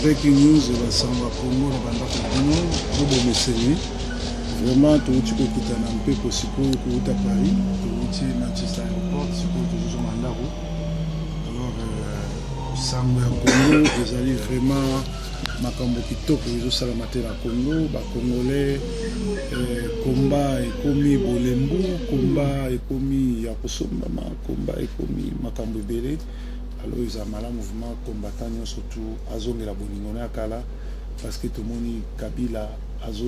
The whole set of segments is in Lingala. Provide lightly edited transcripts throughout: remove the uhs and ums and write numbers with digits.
breaking news basanga Congo na bandako bino bobo meseni vraiment tuuti kokutana mpepo sikoyo kuuta Paris tuuti Manchester Airport sikoyo tuzo mandako alors sango ya Congo ezali vraiment makambo kitoko ezosala matera Congo ba congolais komba ekomi bolembu komba ekomi ya kosombama komba ekomi makambo ebele. Alors ils ont mal à mouvement combattant surtout azongela boningo na kala parce que tout le monde Kabila azo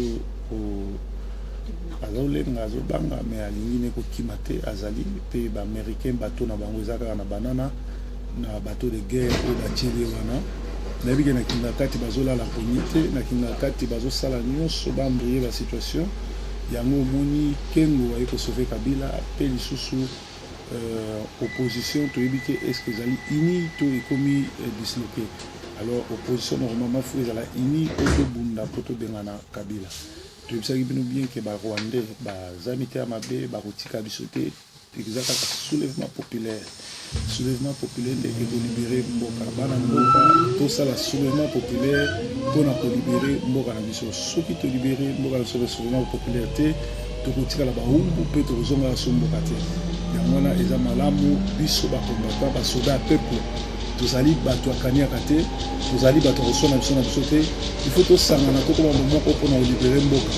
lenga azo banga mais alingi ne ko kimate azali pe ba américain bateau na bango ezaka na banana na bateau de guerre ou ba tcheli wana na bige na kinga kati bazola la communauté na kinga kati bazo sala nyonso ba mbrier la situation yango moni kengo ayeko sauver Kabila pe lisusu opposition to éviter est-ce que zali ini to ekomi disloqué alors opposition normalement faut zala ini to bunda poto bengana Kabila to bisaki bino bien que ba Rwandais ba zamite amabe ba kotika bisote exacta soulèvement populaire de libérer mboka bana mboka to sala soulèvement populaire pour na libérer mboka na biso soki to libérer mboka na soulèvement populaire te to kotika la ba umbu pe to zonga somboka te yamona eza malamu biso ba combattant ba soda peuple tozali bato akania kate tozali bato kosona biso na biso te il faut to sangana to ko ba moko pona libérer mboka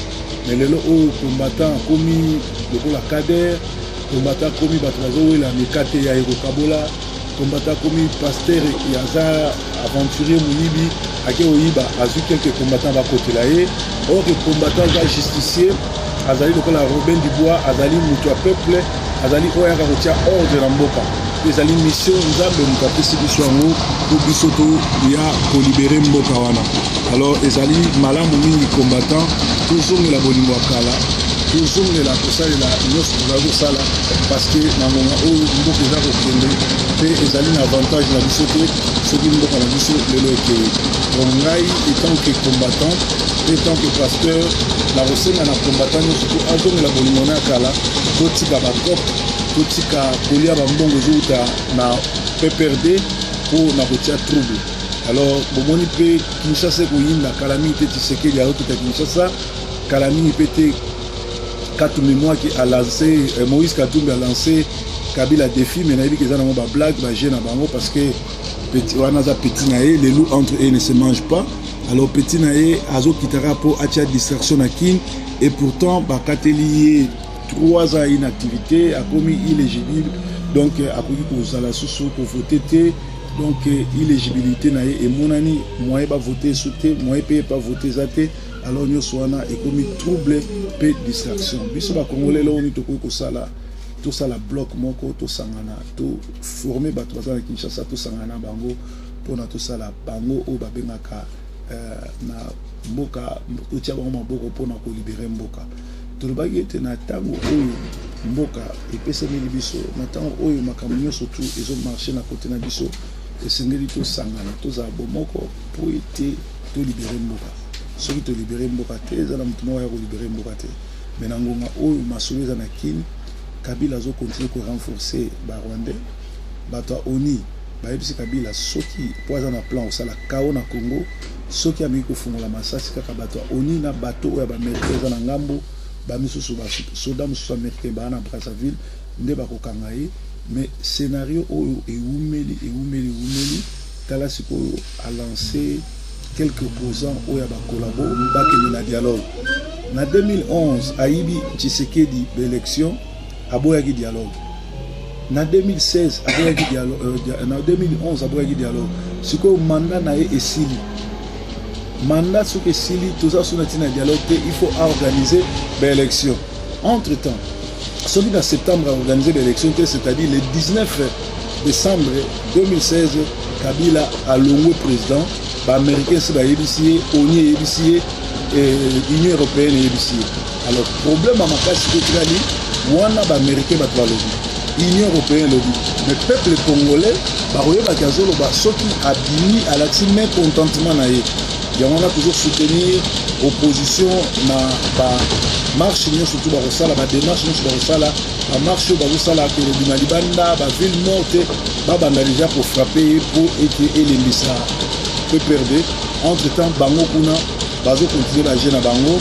mais lelo o combattant komi lokola kader combattant komi bato bazowela mikate ya ekokabola combattant komi pasteur yaza aventurier muyibi ake oyiba azu quelques combattants ba kotela ye or que combattant ga justicier azali lokola Robin Dubois azali mutu ya peuple azali oya ka kotia ordre na mboka ezali mission nzambe mukapesi biso yango po biso to ya ko libérer mboka wana alors ezali malamu mingi combattant tozongela bolingo akala tozongela kosalela nyonso tozosala parce que na ngonga oyo mboka eza kokende pe ezali na avantage na biso te soki mboka na biso lelo ekei donc ngai etant que combattant etant que pasteur na kosenga na combattant nyonso to azongela bolingo na akala totika bakope totika kolia bambongo ezouta na PPRD po na kotia trouble alors bomoni mpe Kinshasa ekoyinda kalami te Tshisekedi aokita Kinshasa kalami mpe te Katumbi Mwaki a lancé Moïse Katumbi a lancé Kabila défi mais na yebi ke eza nango ba blague ba jeu na bango parce que petit wana za petit na ye les loups entre eux ne se mangent pas alors petit na ye azokitaka po atia distraction na kin et pourtant bakateli 3 ans inactivité a commis illégible donc a koki kozala susu ko voter te donc illégibilité na ye et monani moyen ba voter sauter moyen payer pas voter zate alors nyonso wana e commis trouble pe distraction biso ba congolais lo ni to ko sala to sala bloc moko to sangana to former bato bazana Kinshasa to sangana bango pona to sala bango o babengaka na mboka to tia bango maboko pona ko libérer mboka tolobaki ete na ntango oyo mboka epesameli biso na ntango oyo makambo nyonso tu ezomarche na kote na biso esengeli tosangana tozala bomoko po ete tolibere mboka soki tolibere mboka te eza na motu moko ya kolibere mboka te me na ngonga oyo masolo eza na kini Kabila azokontinue korenforce barwandais bato ya ONU bayebisi Kabila soki po aza na plan osala kao na Congo soki ameki kofungola masasi kaka bato ya ONU na bato oyo ya baaméricain eza na ngambo bamisusu basoda mosusu américain baa na Brazzaville nde bakokanga ye mais scénario oyo ewumeli tala sikoyo alancé quelques opposants oyo ya bakolabo bakende na dialogue na 2011 ayibi Tshisekedi baélection aboyaki dialogue na 2016 aboyaki dialogue na 2011 aboyaki dialogue sikoyo mandat na ye esili mandat soki esili toza so na tina dialogue te il faut organiser l'élection entre temps soki na septembre a organisé l'élection te c'est-à-dire le 19 décembre 2016 Kabila alongwe président ba américain se ba yebisi ONU yebisi Union européenne yebisi alors problème à makasi kotikali wana ba américain ba lobby Union européenne lobby mais peuple congolais ba royeba kazolo ba soki abimi alati mécontentement na ye on a toujours soutenu opposition na ba marche surtout ba rosala ba démarche ba rosala ba marche ba rosala que le Malibanda ba ville morte ba banda déjà pour frapper pour élever ça peut perdre. Entre-temps, bango kuna bazo continuer la jeune à bango,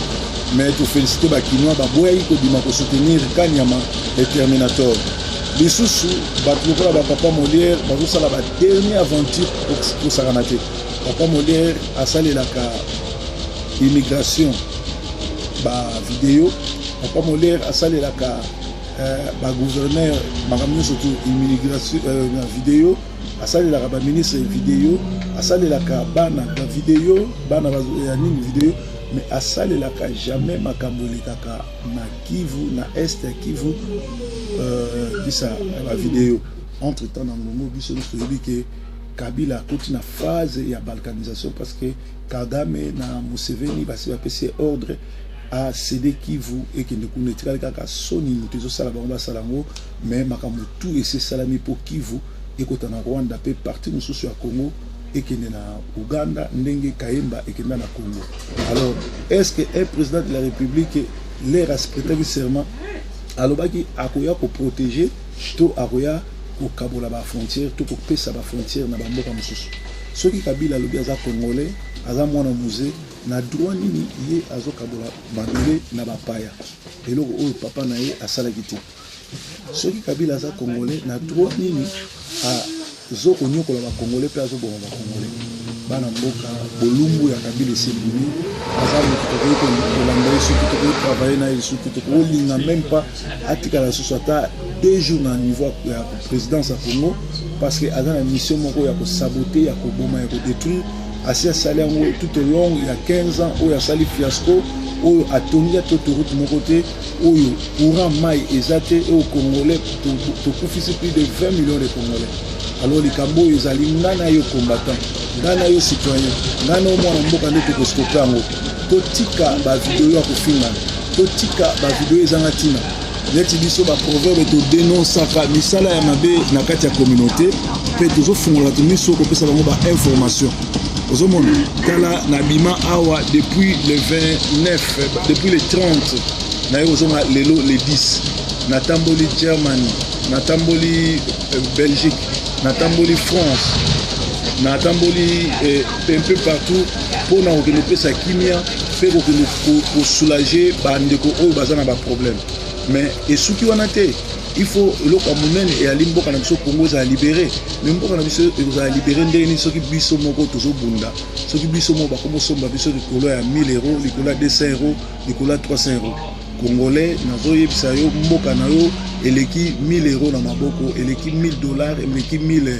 mais tu féliciter ba Kinois ba boya iko bima ko soutenir Kanyama et Terminator. Lisusu bato lokola ba Papa Molière bazo sala ba dernière aventure pour Saranate. Papa Molière a salé la immigration ba vidéo. Papa Molière a salé la ba gouverneur makamio surtout immigration vidéo. A salé la ministre vidéo. A salé la bana ba vidéo bana ya nini vidéo. Mais à ça, il n'y a jamais Makamboli Kaka na Kivu, na Est Kivu, la vidéo. Entre-temps, dans le moment où nous dit que Kabila continue la phase de la balkanisation parce que Kagame na Museveni va se passer ordre à céder Kivu et que nous connaissons Kaka Soni, nous sommes salabamba salango, mais Makambo tout et c'est salami pour Kivu et quand on a Rwanda peut partir nous sur Congo. Et qui est na Ouganda, Ndenge Kayemba et qui est na Congo. Alors, est-ce qu'un président de la République l'air à prêter serment alors qui a pour protéger tout akoya pour kabola ba frontière tout pour pesa ba frontière na bamboka mususu. Ce qui Kabila lobi aza congolais, aza mwana musée na droit nini yé azo kabola bandele na bapaya. Et là o papa na ye asala kiti. Ce qui Kabila aza congolais na droit nini a zo konyokola ba congolais pe azo bonga ba congolais bana mboka bolumbu ya Kabila sebimi azamu kitoko ko lamba yesu kitoko travailler na yesu kitoko linga même pas atika la société 2 jours na niveau ya présidence ya Congo parce que azana na mission moko ya ko saboter ya ko boma ya ko détruire asia sali yango tout au long il y a 15 ans oyo asali fiasco oyo atongia to route mon côté oyo courant mai ezate au congolais to kufisi plus de 20 millions de congolais. Alors les Cambo ils allaient nana yo combattant nana yo citoyen nana au moins mboka nde to stopper yango totika ba vidéo ya kofinga totika ba vidéo ezangatina neti biso ba proverbe to dénonce ka misala ya mabe na kati ya communauté pe toujours fongola to miso ko pesa bango ba information ozomona kala na bima awa depuis le 29 depuis le 30 na yo ozoma lelo le 10 na tamboli Germany na tamboli Belgique na tamboli France na tamboli un peu partout pour na okende pesa kimia faire ko soulager ba ndeko oyo bazana ba problème mais esuki wana te il faut le monene et ali mboka na biso Congo za libérer mais mboka na biso za libérer ndeni soki biso moko tozo bunda soki biso mo ba komo somba biso likolo ya 1000 euros likolo ya 200 euros likolo ya 300 euros congolais nazo yebisa yo mboka na yo eleki 1000 euros na maboko eleki 1000 dollars eleki 1000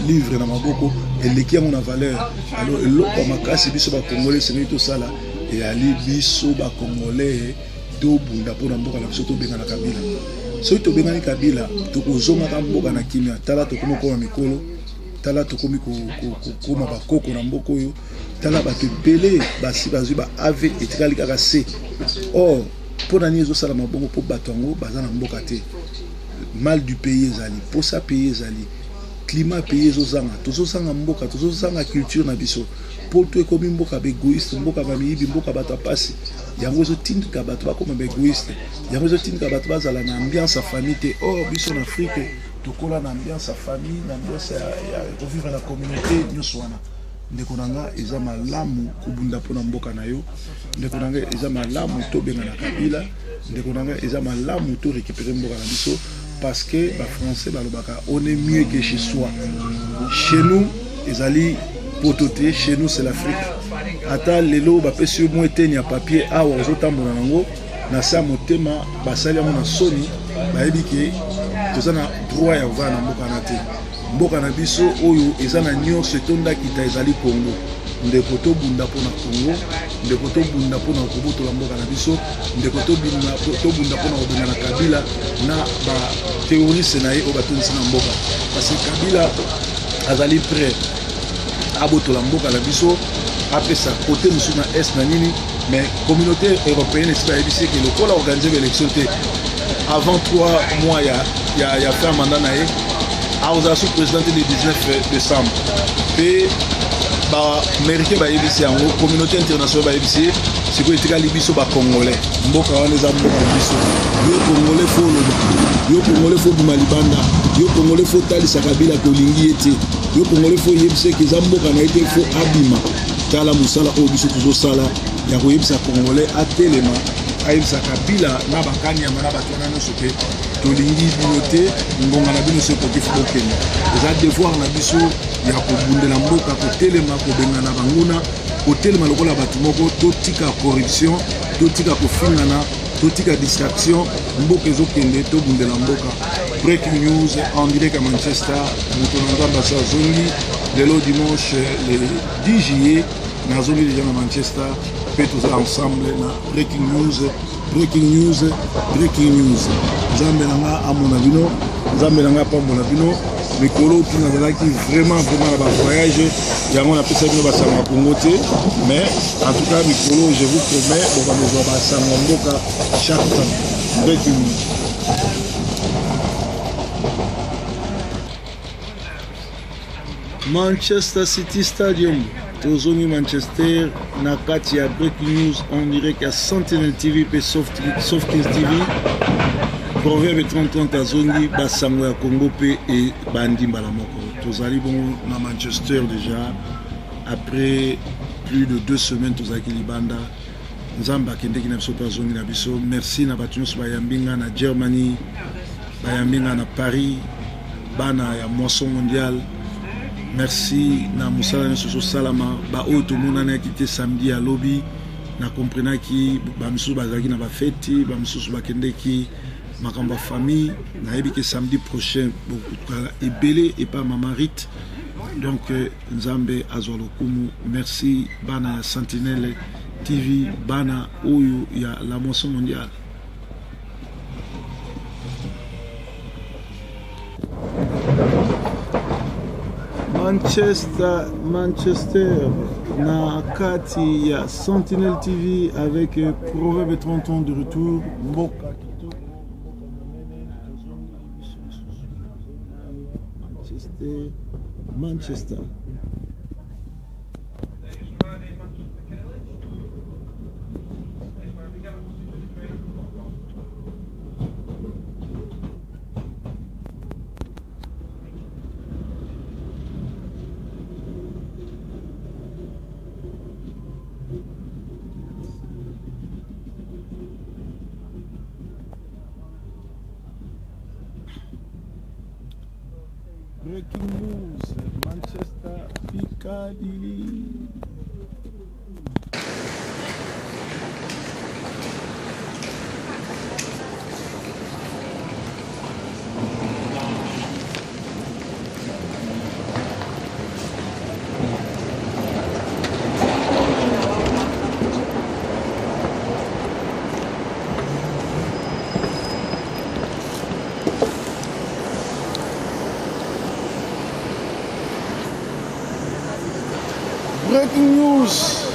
livres na maboko eleki yango na valeur alors eloko makasi biso ba congolais sengi to sala et ali biso ba congolais do bunda pona mboka na biso to benga na Kabila so to benga na Kabila to kozonga ka mboka na kimia tala to komo ko mikolo tala to komi ko koma ba koko na mboko yo tala ba te belé basi bazui ba ave etikali kaka se or pona ni ezo sala mabongo po batongo bazana mboka te mal du pays ezali posa pays ezali climat pays ezozanga tozozanga mboka tozozanga culture na biso po to ekomi mboka ba égoïste mboka ba miyibi mboka bato pasi yango ezotindika bato bakoma ba égoïste yango ezotindika bato bazala na ambiance ya famille te or biso na Afrique tokola na ambiance ya famille na ambiance ya vivre la communauté nyonso wana ndeko nanga eza malamu kubunda pona mboka na yo ndeko nanga eza malamu to benga na Kabila ndeko nanga eza malamu to récupérer mboka na biso parce que ba français balobaka on est mieux que chez soi chez nous ezali pototé chez nous c'est l'Afrique ata lelo ba pesi mo eteni ya papier awa ozotambola nango na sa motema basali yango na soni bayebi ke tozana droit ya vana mboka na te mboka na biso oyo eza na nyonso etonda kita ezali Congo ndeko to bunda pona Congo ndeko to bunda pona kobotola mboka na biso ndeko to bunda pona kobenga na Kabila na ba terroriste na ye o batondisi na mboka parce que Kabila azali prêt abotola mboka na biso apesa côté musu na est na nini mais communauté européenne espère ebisi que le kola organiser l'élection te avant 3 mois ya fait un mandat na ye a osé président le 19 décembre et Américain bayebisi yango, communauté internationale bayebisi sikoyo etikali biso ba Congolais. Mboka wana eza mboka biso. Yo Congolais fo loba. Yo Congolais fo bima libanda. Yo Congolais fo talisa kabila kolingi ete. Yo Congolais fo yebise ke za mboka na ete fo abima. Tala musala oyo biso tozosala ya koyebisa Congolais atelema ayebisa kabila na bakani ya mana bato wana nyonso te tolingi bino te ngonga na bino so ekoki bokende eza devoir na biso ya kobundela mboka kotelema kobengana banguna kotelema lokola bato moko totika corruption totika kofingana totika distraction mboka ezokende tobundela mboka. Breaking news en direct à Manchester moto na nzambe asa azongi lelo dimanche le 10 juillet nazongi déjà na Manchester pe toza ensemble na breaking news nzambe nanga amona bino nzambe nanga pambola bino mikolo mpina azalaki vraiment na bavoyage yango napesa bino basango ya Congo te mais en tout cas mikolo je vous promets bokamezwa basango ya mboka chaque temps. Breaking news. Manchester City Stadium tozongi Manchester na kati ya breaking news en direct ya Sentinel TV pe Softkins TV. Proverbe 30 azongi basango ya Congo pe e bandi mbala moko tozali bongo na Manchester déjà après plus de 2 semaines tozalaki libanda nzambe akendeki na biso pe azongi na biso. Merci na bato nyonso bayambinga na Germany bayambinga na Paris bana ya moisson mondiale. Merci na musala nyonso salama ba oyo tomonanaki te samedi ya lobi na komprenaki bamisusu bazalaki na bafeti bamisusu bakendeki makambo ya famille nayebi ke samedi prochain bokala ebele epa mama Rite donc nzambe azwa lokumu. Merci bana ya Sentinelle TV bana oyo ya la moisson mondiale. Manchester na kati ya Sentinel TV avec Proverbe 30 ans de retour. Manchester. Breaking news, Manchester, Piccadilly. Breaking news.